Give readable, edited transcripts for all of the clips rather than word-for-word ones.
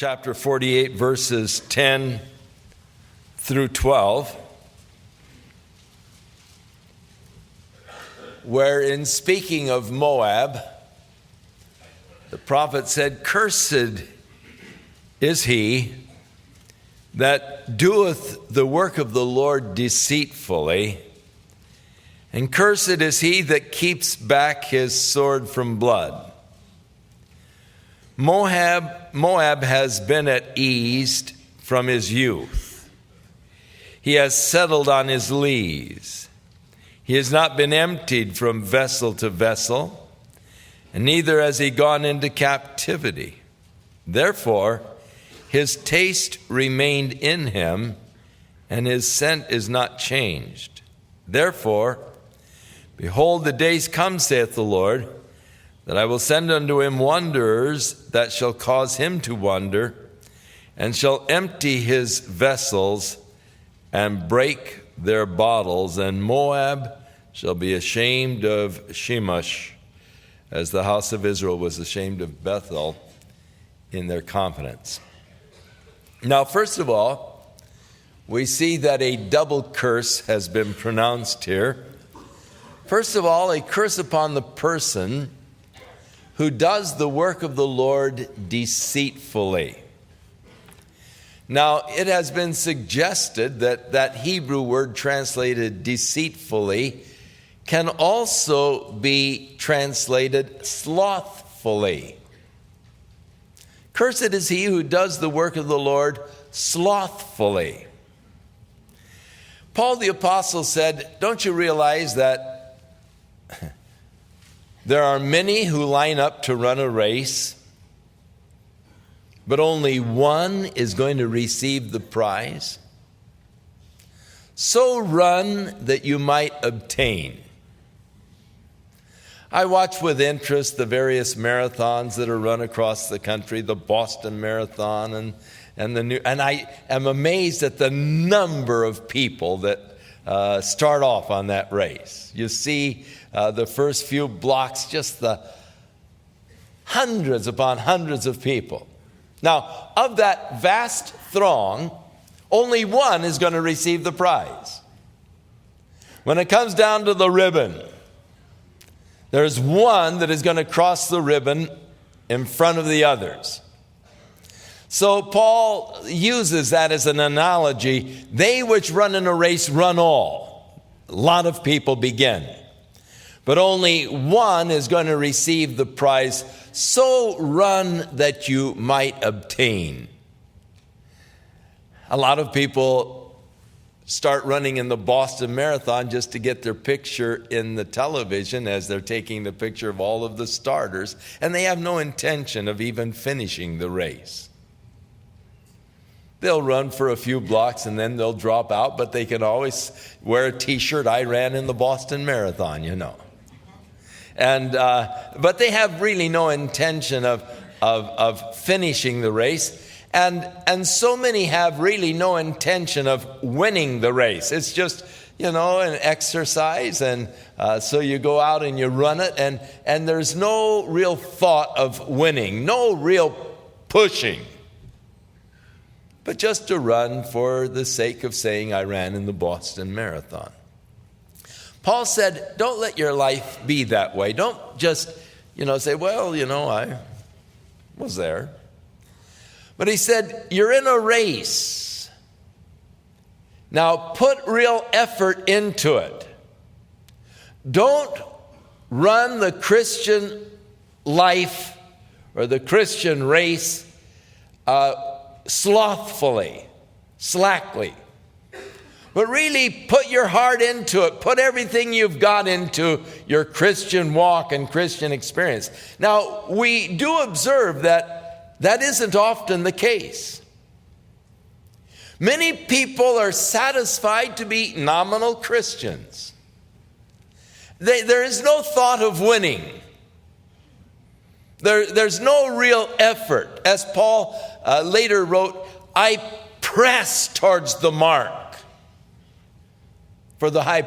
chapter 48, verses 10 through 12, where in speaking of Moab, the prophet said, "Cursed is he that doeth the work of the Lord deceitfully, and cursed is he that keeps back his sword from blood. Moab has been at ease from his youth. He has settled on his lees. He has not been emptied from vessel to vessel, and neither has he gone into captivity. Therefore, his taste remained in him, and his scent is not changed. Therefore, behold, the days come, saith the Lord, that I will send unto him wanderers that shall cause him to wander, and shall empty his vessels and break their bottles, and Moab shall be ashamed of Shemesh, as the house of Israel was ashamed of Bethel in their confidence." Now, first of all, we see that a double curse has been pronounced here. First of all, a curse upon the person who does the work of the Lord deceitfully. Now, it has been suggested that that Hebrew word translated deceitfully can also be translated slothfully. Cursed is he who does the work of the Lord slothfully. Paul the Apostle said, "Don't you realize that there are many who line up to run a race, but only one is going to receive the prize? So run that you might obtain." I watch with interest the various marathons that are run across the country, the Boston Marathon and I am amazed at the number of people that start off on that race. You see the first few blocks, just the hundreds upon hundreds of people. Now, of that vast throng, only one is going to receive the prize. When it comes down to the ribbon, there's one that is going to cross the ribbon in front of the others. So Paul uses that as an analogy. They which run in a race run all. A lot of people begin. But only one is going to receive the prize. So run that you might obtain. A lot of people start running in the Boston Marathon just to get their picture in the television as they're taking the picture of all of the starters, and they have no intention of even finishing the race. They'll run for a few blocks and then they'll drop out, but they can always wear a t-shirt, "I ran in the Boston Marathon," you know. And but they have really no intention of finishing the race. And so many have really no intention of winning the race. It's just, an exercise. And so you go out and you run it. And there's no real thought of winning, no real pushing. But just to run for the sake of saying, "I ran in the Boston Marathon." Paul said, don't let your life be that way. Don't just, say, "Well, I was there." But he said, you're in a race. Now put real effort into it. Don't run the Christian life or the Christian race slothfully, slackly. But really put your heart into it. Put everything you've got into your Christian walk and Christian experience. Now, we do observe that isn't often the case. Many people are satisfied to be nominal Christians. There is no thought of winning. There's no real effort. As Paul later wrote, "I press towards the mark for the high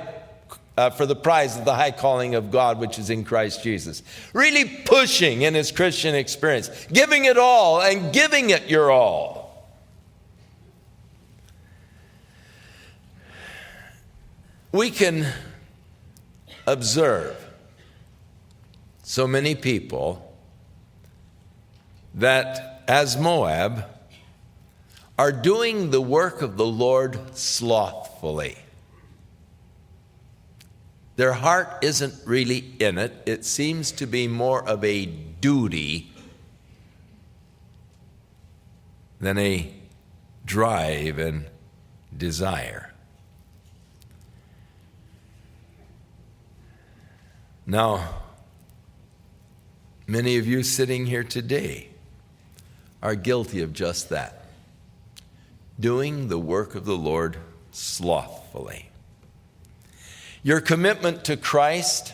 for the prize of the high calling of God, which is in Christ Jesus. Really pushing in his Christian experience, giving it all and giving it your all. We can observe so many people that, as Moab, are doing the work of the Lord slothfully. Their heart isn't really in it. It seems to be more of a duty than a drive and desire. Now, many of you sitting here today are guilty of just that, doing the work of the Lord slothfully. Your commitment to Christ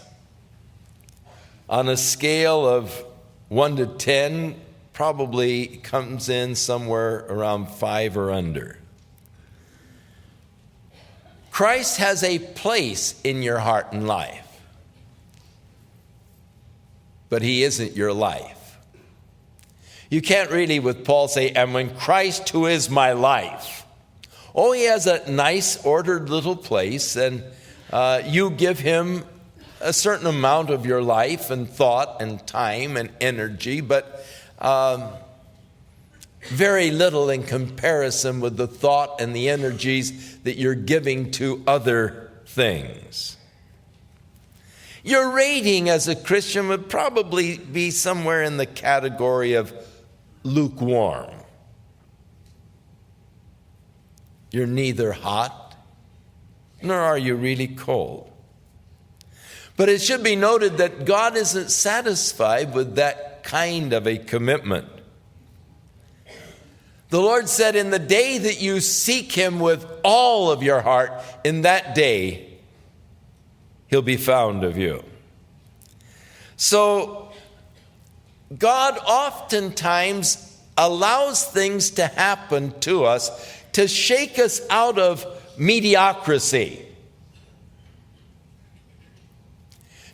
on a scale of 1 to 10 probably comes in somewhere around 5 or under. Christ has a place in your heart and life, but he isn't your life. You can't really, with Paul, say, and when Christ, who is my life. Oh, he has a nice, ordered little place, and you give him a certain amount of your life and thought and time and energy, but very little in comparison with the thought and the energies that you're giving to other things. Your rating as a Christian would probably be somewhere in the category of lukewarm. You're neither hot, nor are you really cold. But it should be noted that God isn't satisfied with that kind of a commitment. The Lord said, in the day that you seek him with all of your heart, in that day, he'll be found of you. So, God oftentimes allows things to happen to us to shake us out of mediocrity.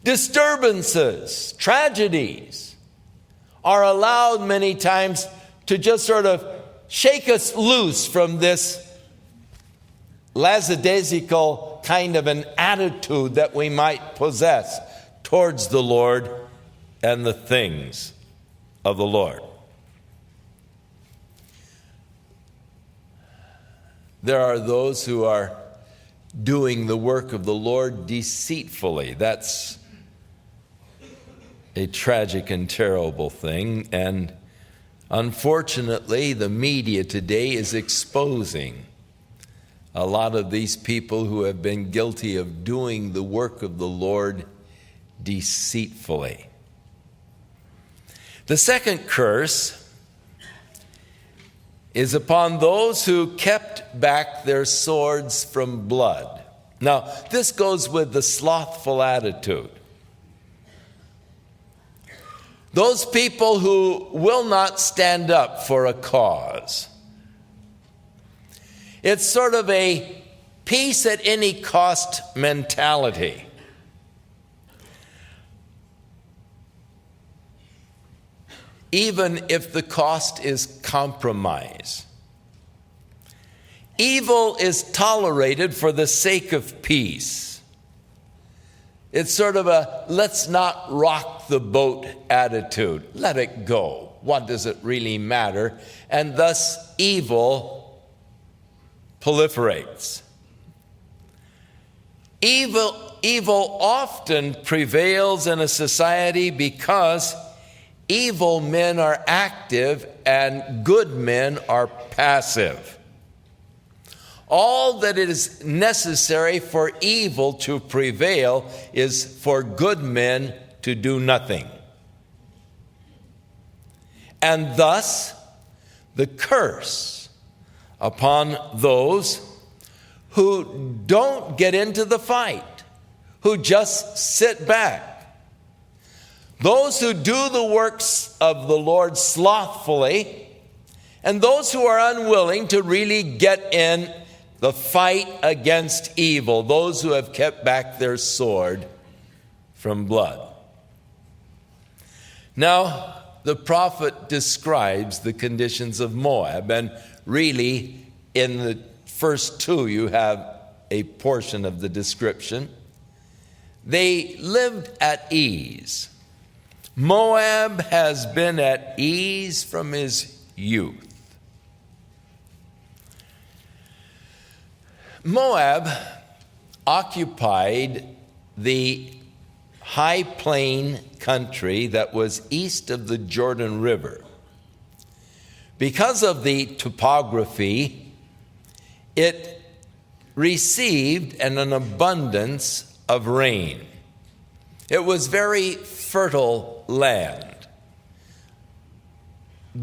Disturbances, tragedies are allowed many times to just sort of shake us loose from this lackadaisical kind of an attitude that we might possess towards the Lord and the things of the Lord. There are those who are doing the work of the Lord deceitfully. That's a tragic and terrible thing, and unfortunately, the media today is exposing a lot of these people who have been guilty of doing the work of the Lord deceitfully. The second curse is upon those who kept back their swords from blood. Now, this goes with the slothful attitude. Those people who will not stand up for a cause. It's sort of a peace at any cost mentality. Even if the cost is compromise. Evil is tolerated for the sake of peace. It's sort of a let's not rock the boat attitude. Let it go. What does it really matter? And thus evil proliferates. Evil often prevails in a society because evil men are active and good men are passive. All that is necessary for evil to prevail is for good men to do nothing. And thus, the curse upon those who don't get into the fight, who just sit back. Those who do the works of the Lord slothfully, and those who are unwilling to really get in the fight against evil, those who have kept back their sword from blood. Now, the prophet describes the conditions of Moab, and really in the first two you have a portion of the description. They lived at ease. Moab has been at ease from his youth. Moab occupied the high plain country that was east of the Jordan River. Because of the topography, it received an abundance of rain. It was very fertile land.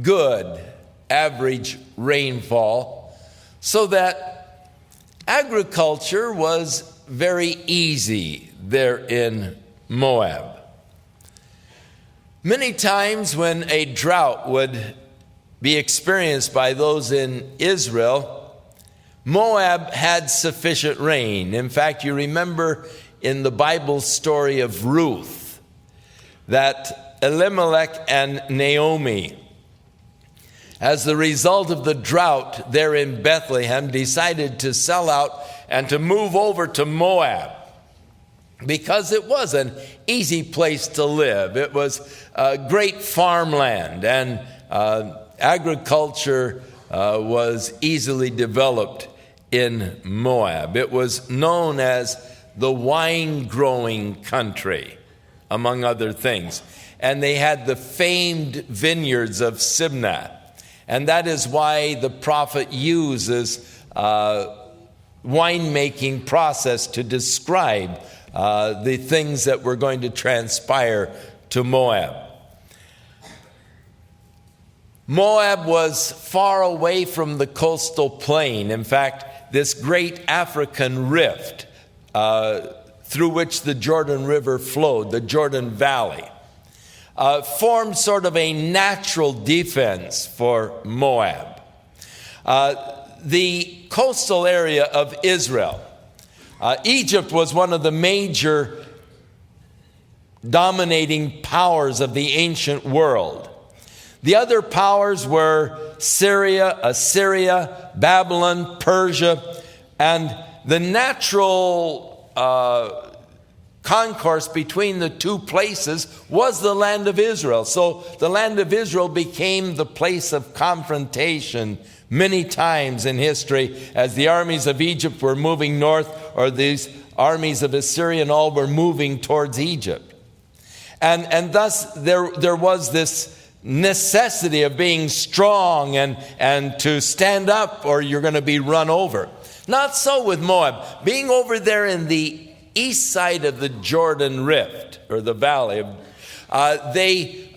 Good average rainfall, so that agriculture was very easy there in Moab. Many times when a drought would be experienced by those in Israel, Moab had sufficient rain. In fact, you remember in the Bible story of Ruth that Elimelech and Naomi, as the result of the drought there in Bethlehem, decided to sell out and to move over to Moab, because it was an easy place to live. It was great farmland, and agriculture was easily developed in Moab. It was known as the wine-growing country, among other things. And they had the famed vineyards of Simnah. And that is why the prophet uses winemaking process to describe the things that were going to transpire to Moab. Moab was far away from the coastal plain. In fact, this great African rift through which the Jordan River flowed, the Jordan Valley, formed sort of a natural defense for Moab. The coastal area of Israel, Egypt was one of the major dominating powers of the ancient world. The other powers were Syria, Assyria, Babylon, Persia, and the natural concourse between the two places was the land of Israel. So the land of Israel became the place of confrontation many times in history, as the armies of Egypt were moving north, or these armies of Assyria and all were moving towards Egypt. And thus there was this necessity of being strong and to stand up, or you're going to be run over. Not so with Moab. Being over there in the east side of the Jordan Rift, or the valley, they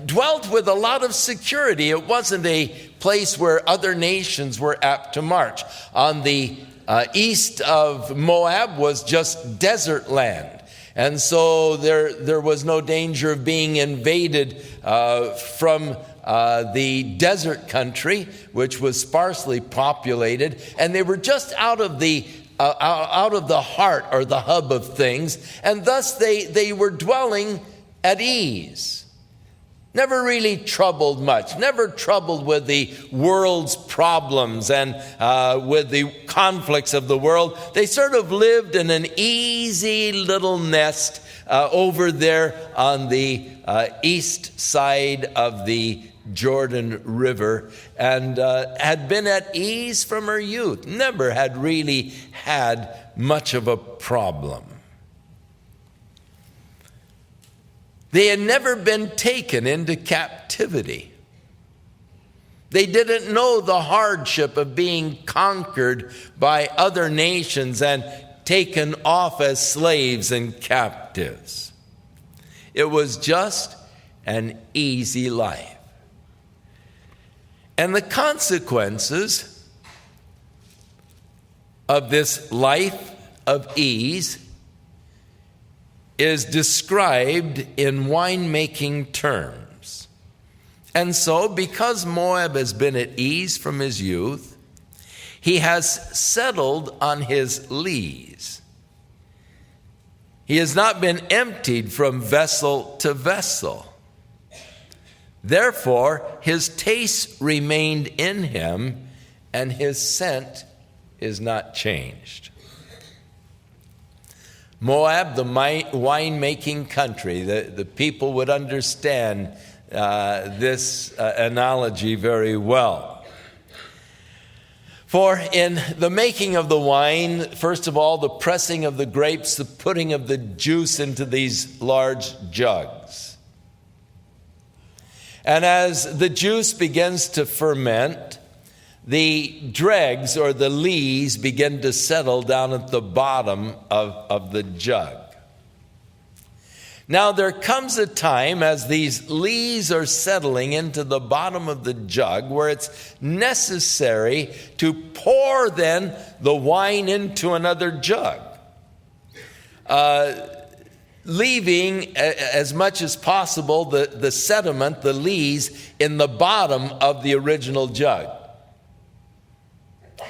dwelt with a lot of security. It wasn't a place where other nations were apt to march. On the east of Moab was just desert land. And so there was no danger of being invaded from the desert country, which was sparsely populated, and they were just out of the heart, or the hub of things, and thus they were dwelling at ease. Never really troubled much, never troubled with the world's problems and with the conflicts of the world. They sort of lived in an easy little nest over there on the east side of the Jordan River, and had been at ease from her youth. Never had really had much of a problem. They had never been taken into captivity. They didn't know the hardship of being conquered by other nations and taken off as slaves and captives. It was just an easy life. And the consequences of this life of ease is described in winemaking terms. And so, because Moab has been at ease from his youth, He has settled on his lees. He has not been emptied from vessel to vessel. Therefore, his taste remained in him, and his scent is not changed. Moab, the wine-making country, the people would understand this analogy very well. For in the making of the wine, first of all, the pressing of the grapes, the putting of the juice into these large jugs. And as the juice begins to ferment, the dregs or the lees begin to settle down at the bottom of the jug. Now there comes a time as these lees are settling into the bottom of the jug where it's necessary to pour then the wine into another jug, leaving as much as possible the sediment, the lees, in the bottom of the original jug.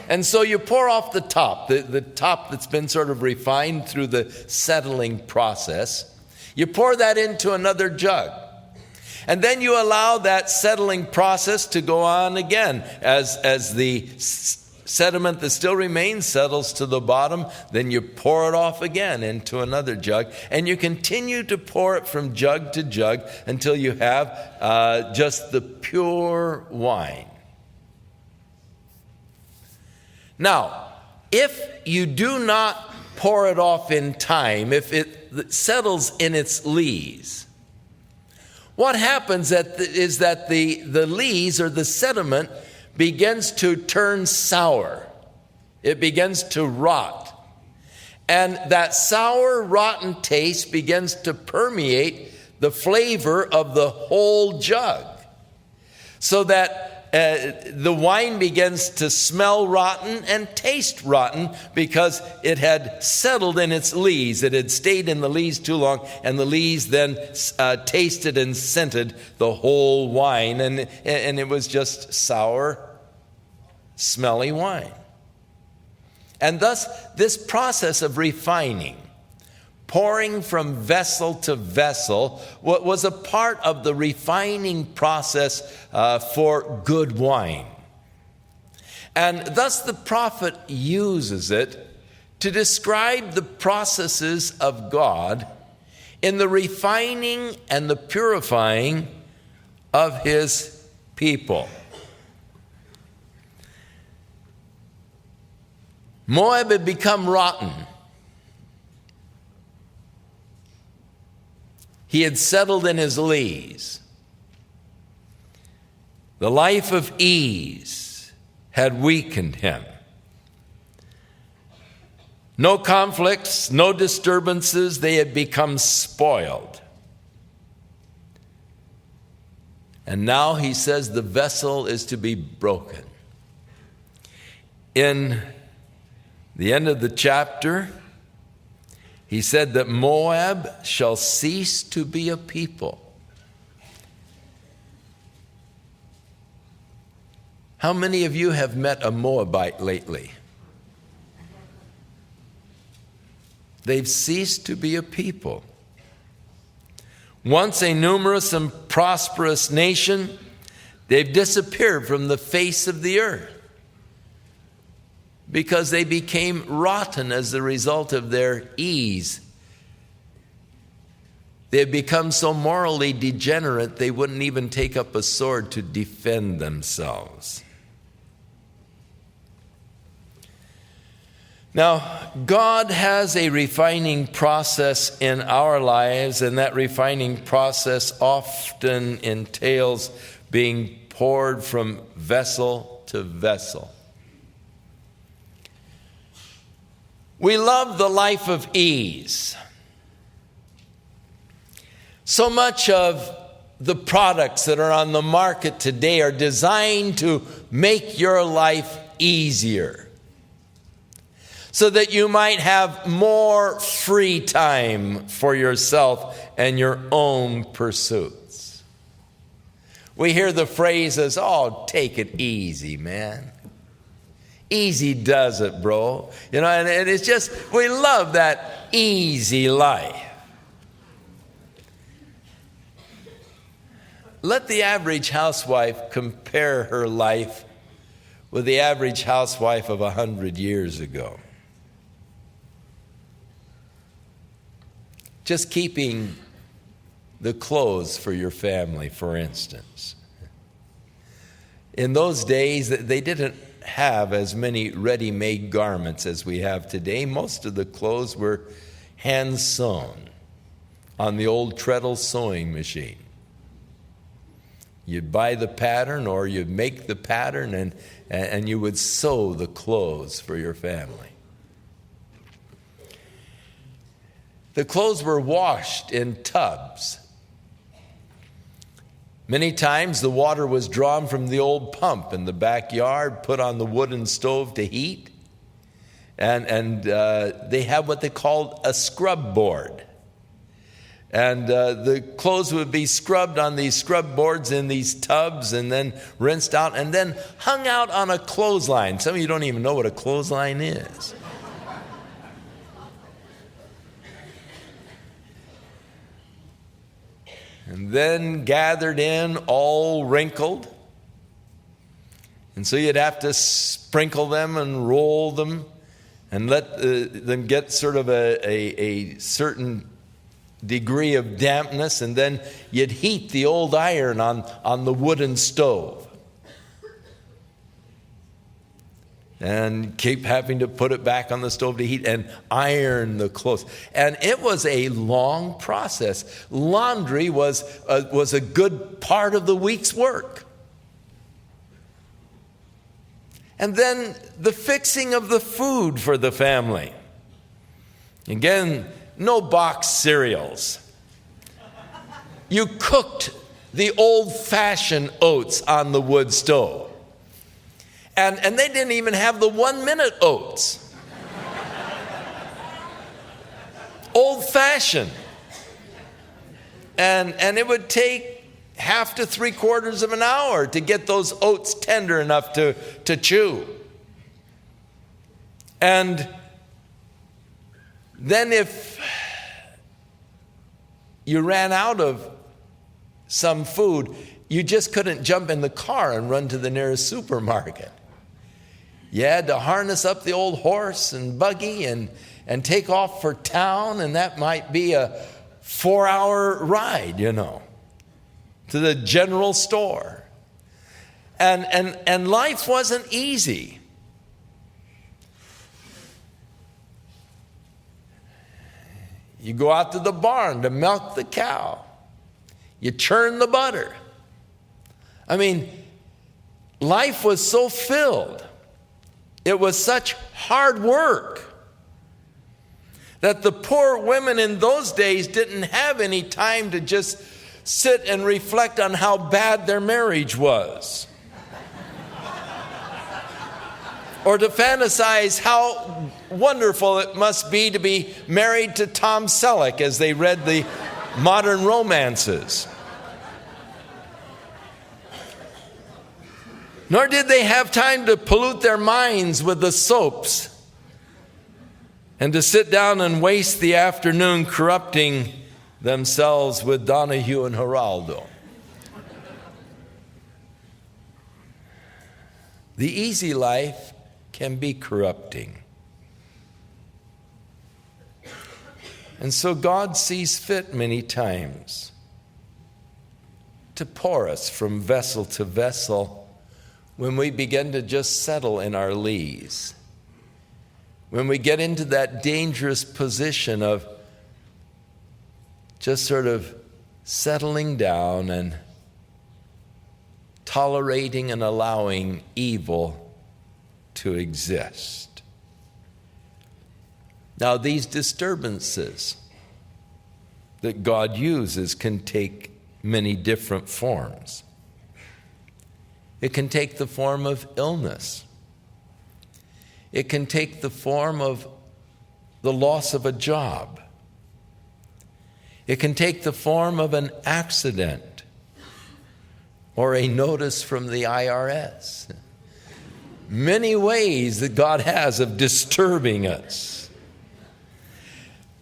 And so you pour off the top that's been sort of refined through the settling process. You pour that into another jug. And then you allow that settling process to go on again. As the sediment that still remains settles to the bottom, then you pour it off again into another jug. And you continue to pour it from jug to jug until you have just the pure wine. Now, if you do not pour it off in time, if it settles in its lees, what happens is that the lees or the sediment begins to turn sour. It begins to rot. And that sour, rotten taste begins to permeate the flavor of the whole jug, so that the wine begins to smell rotten and taste rotten because it had settled in its lees. It had stayed in the lees too long, and the lees then tasted and scented the whole wine, and it was just sour, smelly wine. And thus, this process of refining, pouring from vessel to vessel, was a part of the refining process for good wine. And thus the prophet uses it to describe the processes of God in the refining and the purifying of his people. Moab had become rotten. He had settled in his lees. The life of ease had weakened him. No conflicts, no disturbances, they had become spoiled. And now he says the vessel is to be broken. In the end of the chapter, he said that Moab shall cease to be a people. How many of you have met a Moabite lately? They've ceased to be a people. Once a numerous and prosperous nation, they've disappeared from the face of the earth because they became rotten as a result of their ease. They had become so morally degenerate they wouldn't even take up a sword to defend themselves. Now, God has a refining process in our lives, and that refining process often entails being poured from vessel to vessel. We love the life of ease. So much of the products that are on the market today are designed to make your life easier, so that you might have more free time for yourself and your own pursuits. We hear the phrases, "Oh, take it easy, man. Easy does it, bro. And it's just, we love that easy life. Let the average housewife compare her life with the average housewife of 100 years ago. Just keeping the clothes for your family, for instance. In those days, they didn't have as many ready-made garments as we have today. Most of the clothes were hand-sewn on the old treadle sewing machine. You'd buy the pattern or you'd make the pattern and you would sew the clothes for your family. The clothes were washed in tubs. Many times the water was drawn from the old pump in the backyard, put on the wooden stove to heat. And they had what they called a scrub board. And the clothes would be scrubbed on these scrub boards in these tubs and then rinsed out and then hung out on a clothesline. Some of you don't even know what a clothesline is. And then gathered in, all wrinkled. And so you'd have to sprinkle them and roll them and let them get sort of a certain degree of dampness, and then you'd heat the old iron on the wooden stove. And keep having to put it back on the stove to heat and iron the clothes. And it was a long process. Laundry was a good part of the week's work. And then the fixing of the food for the family. Again, no boxed cereals. You cooked the old-fashioned oats on the wood stove. And they didn't even have the 1-minute oats. Old-fashioned. And it would take half to 3/4 of an hour to get those oats tender enough to chew. And then if you ran out of some food, you just couldn't jump in the car and run to the nearest supermarket. You had to harness up the old horse and buggy and take off for town, and that might be a 4-hour ride, to the general store. And life wasn't easy. You go out to the barn to milk the cow. You churn the butter. I mean, life was so filled. It was such hard work that the poor women in those days didn't have any time to just sit and reflect on how bad their marriage was. Or to fantasize how wonderful it must be to be married to Tom Selleck as they read the modern romances. Nor did they have time to pollute their minds with the soaps and to sit down and waste the afternoon corrupting themselves with Donahue and Geraldo. The easy life can be corrupting. And so God sees fit many times to pour us from vessel to vessel when we begin to just settle in our lees. When we get into that dangerous position of just sort of settling down and tolerating and allowing evil to exist. Now, these disturbances that God uses can take many different forms. It can take the form of illness. It can take the form of the loss of a job. It can take the form of an accident or a notice from the IRS. many ways that God has of disturbing us.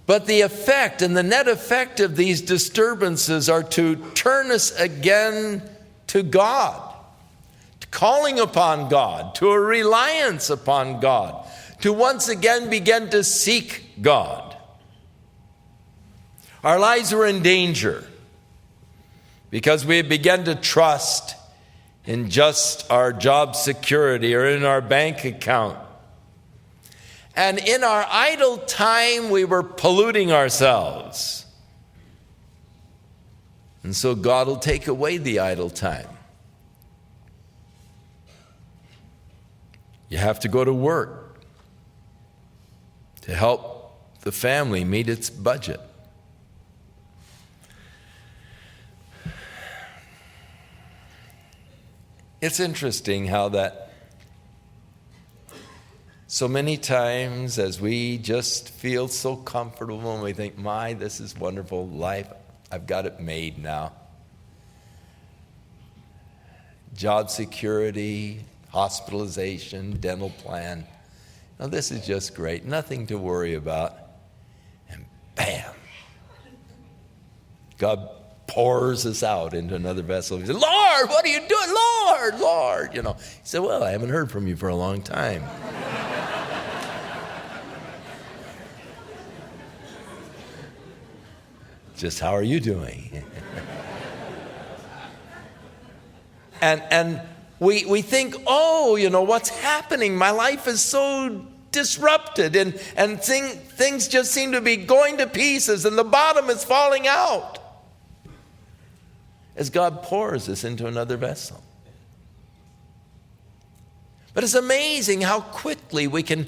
But the effect and the net effect of these disturbances are to turn us again to God, to calling upon God, to a reliance upon God, to once again begin to seek God. Our lives were in danger because we had begun to trust in just our job security or in our bank account. And in our idle time, we were polluting ourselves. And so God will take away the idle time. You have to go to work to help the family meet its budget. It's interesting how that so many times as we just feel so comfortable and we think, this is wonderful life. I've got it made now. Job security, hospitalization, dental plan. Now this is just great. Nothing to worry about. And bam! God pours us out into another vessel. He said, Lord, what are you doing? Lord. He said, well, I haven't heard from you for a long time. Just how are you doing? and we think, what's happening? My life is so disrupted and things just seem to be going to pieces and the bottom is falling out as God pours us into another vessel. But it's amazing how quickly we can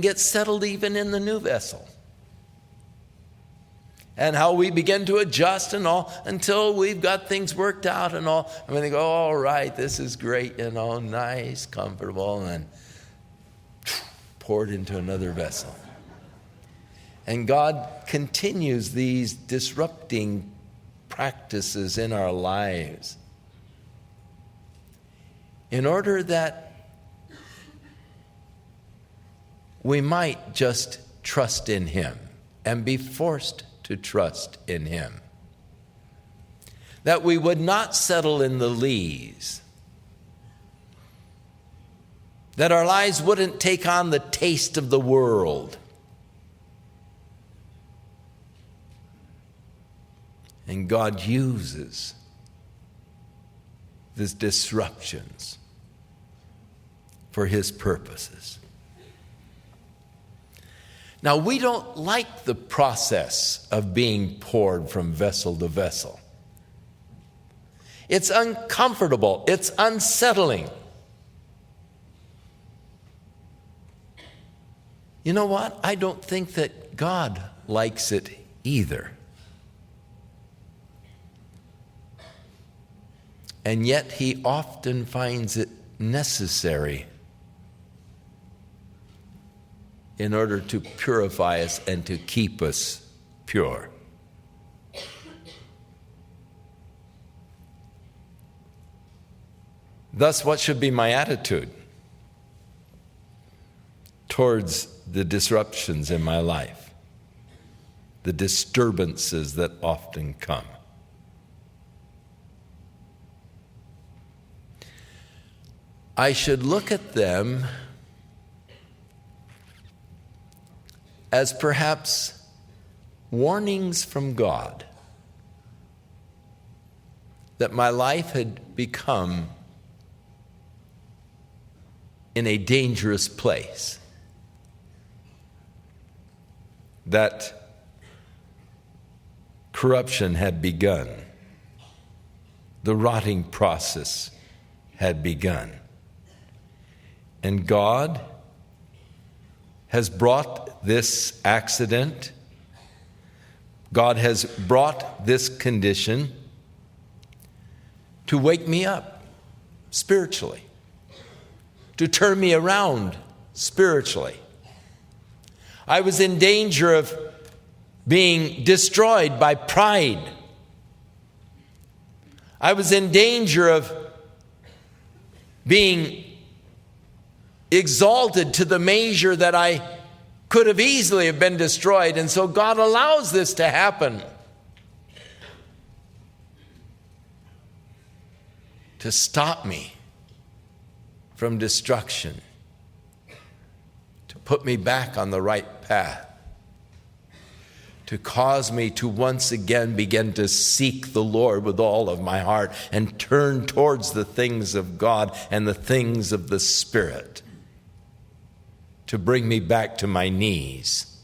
get settled even in the new vessel. And how we begin to adjust and all until we've got things worked out and all. And we think, all right, this is great, nice, comfortable, and poured into another vessel. And God continues these disrupting practices in our lives in order that we might just trust in Him and be forced to trust in Him. That we would not settle in the lees. That our lives wouldn't take on the taste of the world. And God uses these disruptions for His purposes. Now, we don't like the process of being poured from vessel to vessel. It's uncomfortable. It's unsettling. You know what? I don't think that God likes it either. And yet He often finds it necessary in order to purify us and to keep us pure. Thus, what should be my attitude towards the disruptions in my life, the disturbances that often come? I should look at them as perhaps warnings from God that my life had become in a dangerous place, that corruption had begun, the rotting process had begun, and God has brought this accident, God has brought this condition to wake me up spiritually, to turn me around spiritually. I was in danger of being destroyed by pride. I was in danger of being exalted to the measure that I could have easily have been destroyed. And so God allows this to happen to stop me from destruction, to put me back on the right path, to cause me to once again begin to seek the Lord with all of my heart and turn towards the things of God and the things of the Spirit, to bring me back to my knees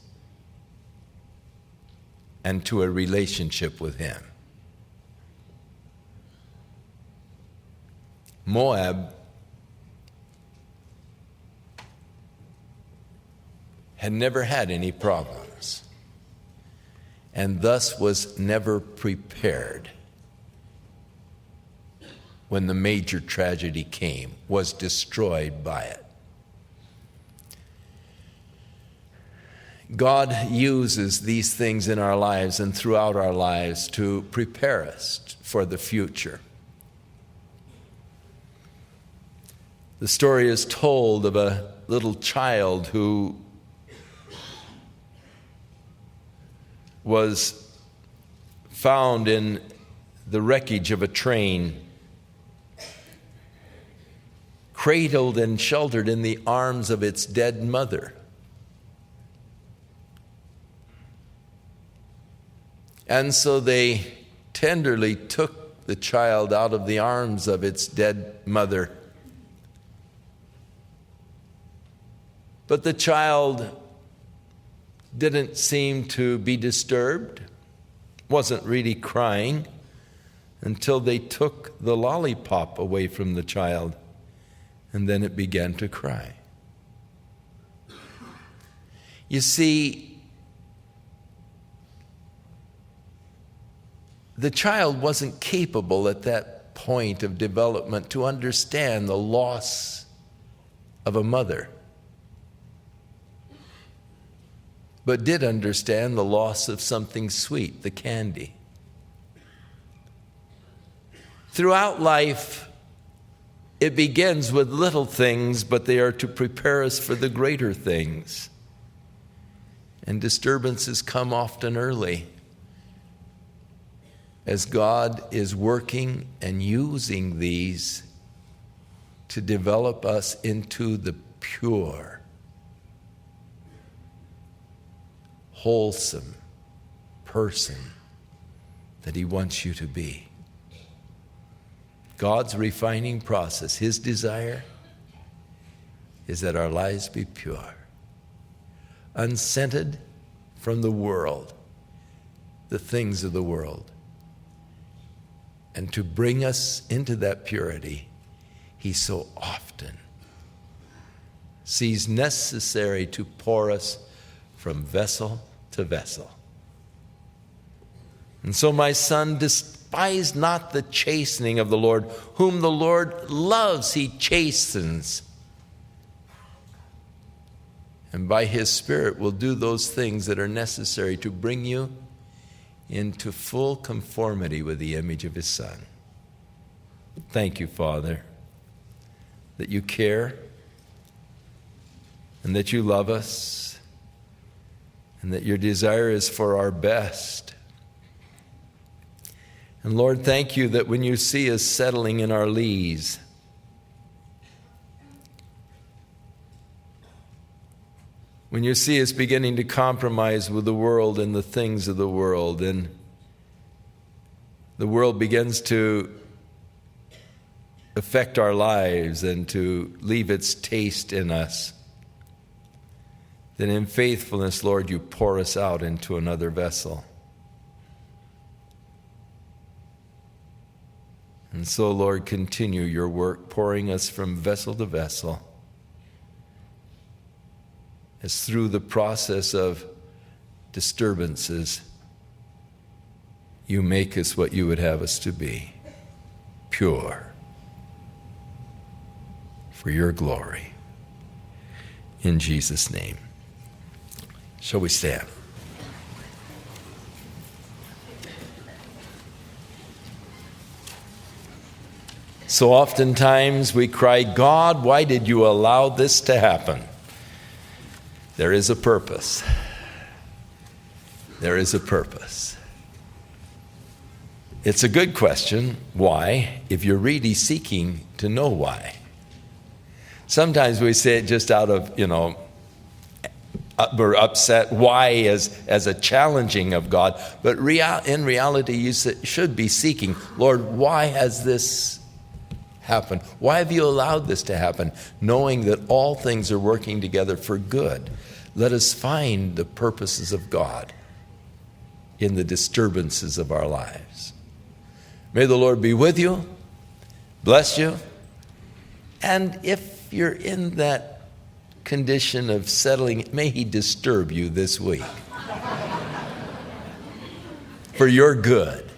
and to a relationship with Him. Moab had never had any problems, and thus was never prepared when the major tragedy came, was destroyed by it. God uses these things in our lives and throughout our lives to prepare us for the future. The story is told of a little child who was found in the wreckage of a train, cradled and sheltered in the arms of its dead mother. And so they tenderly took the child out of the arms of its dead mother. But the child didn't seem to be disturbed, wasn't really crying, until they took the lollipop away from the child, and then it began to cry. You see, the child wasn't capable at that point of development to understand the loss of a mother, but did understand the loss of something sweet, the candy. Throughout life, it begins with little things, but they are to prepare us for the greater things. And disturbances come often early, as God is working and using these to develop us into the pure, wholesome person that He wants you to be. God's refining process, His desire is that our lives be pure, unscented from the world, the things of the world. And to bring us into that purity, He so often sees necessary to pour us from vessel to vessel. And so, my son, despise not the chastening of the Lord. Whom the Lord loves, He chastens. And by His Spirit will do those things that are necessary to bring you into full conformity with the image of His Son. Thank you, Father, that you care and that you love us, and that your desire is for our best. And Lord, thank you that when you see us settling in our lees, when you see us beginning to compromise with the world and the things of the world, and the world begins to affect our lives and to leave its taste in us, then in faithfulness, Lord, you pour us out into another vessel. And so, Lord, continue your work, pouring us from vessel to vessel, as through the process of disturbances, you make us what you would have us to be, pure, for your glory. In Jesus' name. Shall we stand? So oftentimes we cry, God, why did you allow this to happen? There is a purpose. There is a purpose. It's a good question, why, if you're really seeking to know why. Sometimes we say it just out of, we're upset. Why as a challenging of God. But in reality, you should be seeking, Lord, why has this happened? Why have you allowed this to happen? Knowing that all things are working together for good. Let us find the purposes of God in the disturbances of our lives. May the Lord be with you, bless you, and if you're in that condition of settling, may He disturb you this week for your good.